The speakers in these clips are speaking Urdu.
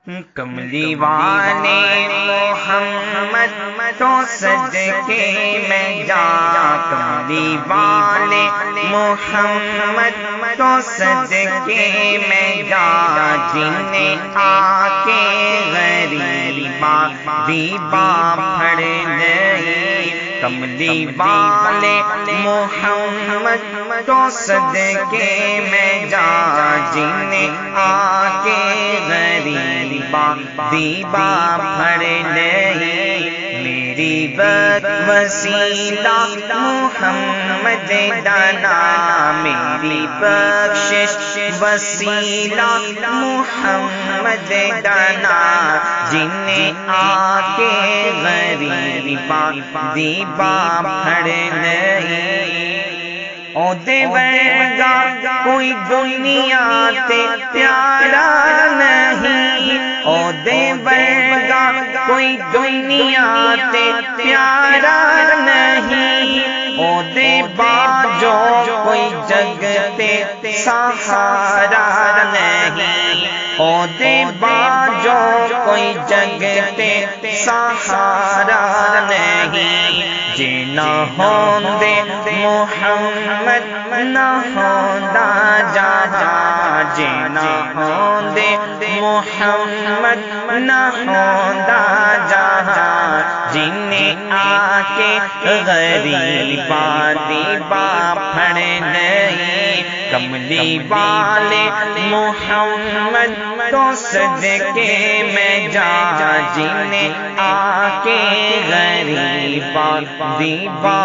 کملی والے محمد تو صدقے میں جا، کملی والے محمد تو صدقے میں جا، جنہیں آ کے غریبا دیبا پھڑ گئی۔ کملی والے محمد تو صدقے میں جا، جنہیں آ کے غریبا دیبا پھڑ گئی۔ میری بد وسیلہ محمد دانا، میری بخشش وسیلہ محمد دانا، جنہیں آ کے غریبا دیبا پھڑ گئی۔ عہدے ورگا کوئی دنیا تے پیارا نہیں، عہدے ورگا کوئی دنیا تے پیارا نہیں، عہدے باجو کوئی جگ تے سہارا نہیں، عہدے باجو کوئی جگ تے سہارا نہیں۔ جے نہ ہوندے محمد نہ ہوندا جہاں، جے نہ ہوندے محمد نہ ہوندا جہاں، جنہیں آ کے غریبا دیبا پھڑ گئی۔ کملی والے محمد تو صدقے میں جا، جنہیں آ کے غریبا دیبا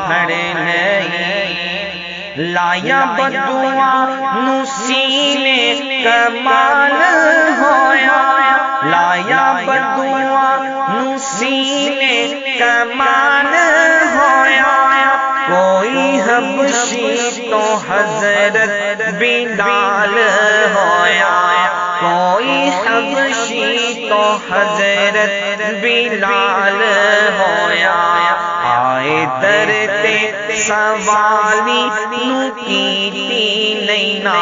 پھڑ گئی۔ لایا بدعا نو سینے کمال ہویا، لایا بدعا نو سینے کمال ہویا، کوئی حبشی تو حضرت بلال ہویا، کوئی حبشی تو حضرت بلال ہویا۔ آئے در تے سوالی نو کیتی نینا،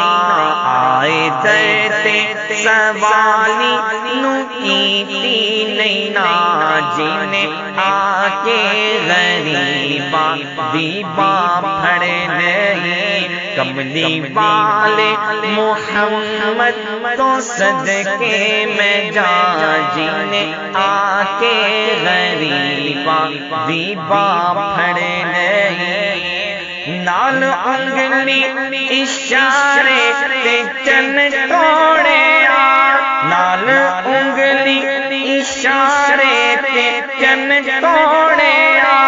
آئے در تے سوالی نو کیتی نینا، جنہیں آ کے غریبا دیبا پھڑ گئی۔ کملی والے محمد تو صدقے میں جا، جنہیں آ کے غریبا دیبا پھڑ گئی۔ نال انگلی اشارے تے چن توڑیا، نال انگلی اشارے تے چن توڑیا،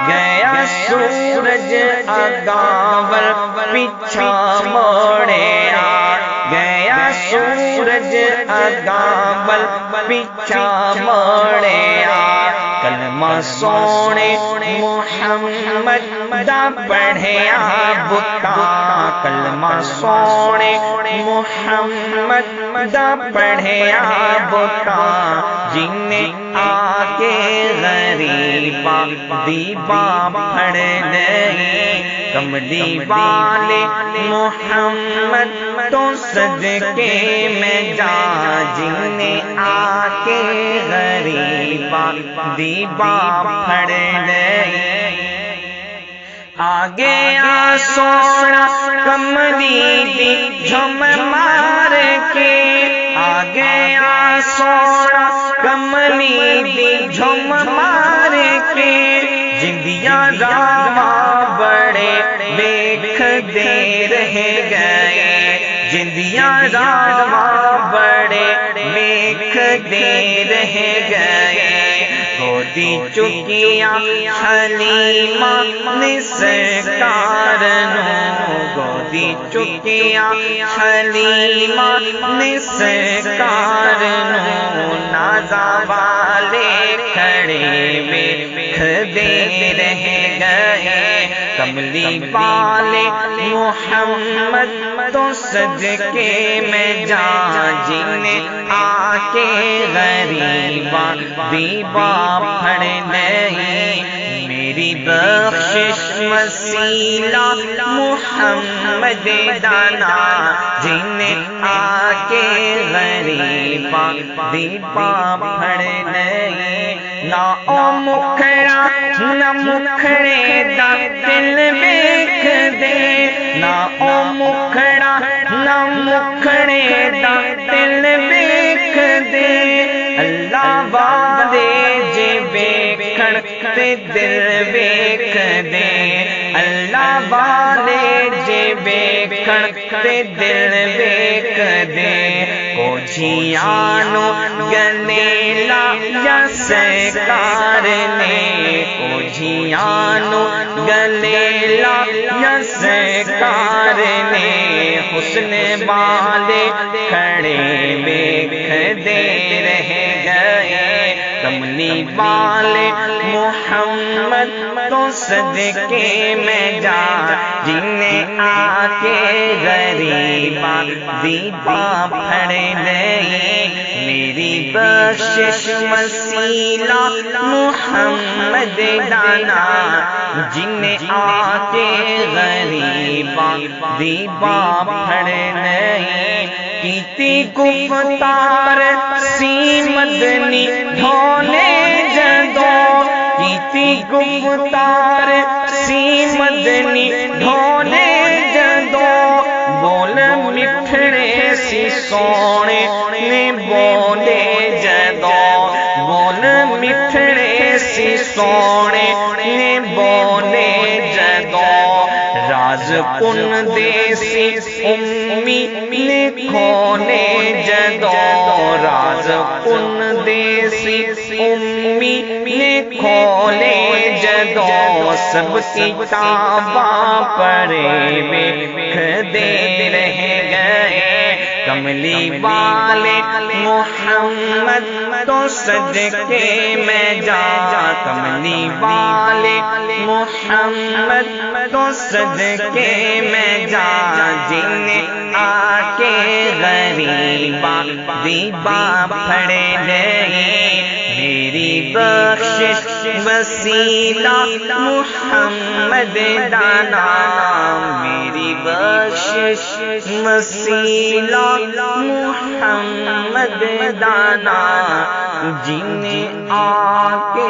گیا سورج اگاول پیچھا موڑیا، گیا سورج اگاول پیچھا موڑیا۔ کلمہ سونے محمد دا پڑھیا بتا، کلمہ سونے محمد دا پڑھیا بتا، جنہیں آ کے غریبا دیبا پھڑ گئی۔ کملی والے محمد تو صدقے میں جا، جنہیں آ کے غریبا دیبا پھڑ گئی۔ آگے آ سونا کملی دی جھم مار کے، آگے آ سونا کملی دی جھم مار کے، جندیاں راواں بڑے دیکھ دے رہ گئے، جندیاں راواں بڑے دیکھ دے رہ گئے۔ گودی چکیاں حلیمہ نے سرکار نو، گودی چکیاں حلیمہ نے سرکار نو، نازا والے کھڑے ویکھ دے رہ گئے۔ کملی والے محمد تو صدقے میں جا، جنہیں آ کے غریبا دیبا پھڑ گئی۔ میری بخشش وسیلہ محمد دانا جنہیں آ کے غریباں دیپا پھڑ نہیں نہ او مکھڑا نہ مکھڑے دا دل ویکھ دے نہ او مکھڑا نہ مکھڑے دا دل ویکھ دے اللہ والے جے ویکھن تے دل ویکھ دے اللہ والے جے ویکھن تے دل ویکھ دے کوجھیانو گلے لایا سرکار نے کوجھیانو گلے لایا سرکار نے حسن والے کھڑے ویکھ دے رہ گئے کملی والے محمد تو صدقے میں جا جنہیں آ کے غریباں دیپا پھڑ نہیں میری بخشش وسیلہ محمد دانا جنہیں آ کے غریباں دیپا پھڑ نہیں کیتی گفتار سی مدنی دھونے جدو کیتی گفتار سی مدنی دھونے جدو بول مٹھڑے سی سونے نے بولے جدو بول مٹھڑے سی سونے نے بولے جدو راز کن دیسی امی نے کھولے جدو راز کن دیسی امی نے کھولے جدو سب کتاباں پڑھے ویکھ دے رہ گئے کملی والے محمد تو صدقے میں جا کملی والے محمد تو صدقے میں جا جنہیں آ کے غریباں دیپا پھڑ نہیں میری بخشش وسیلہ محمد دانا میری بخشش وسیلہ محمد دانا جنہیں آ کے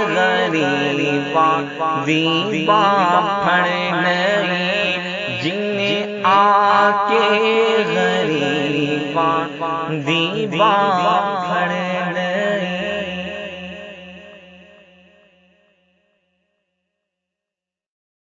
غریباں دیپا پھڑ نہیں جنہیں آ کے غریباں دیپا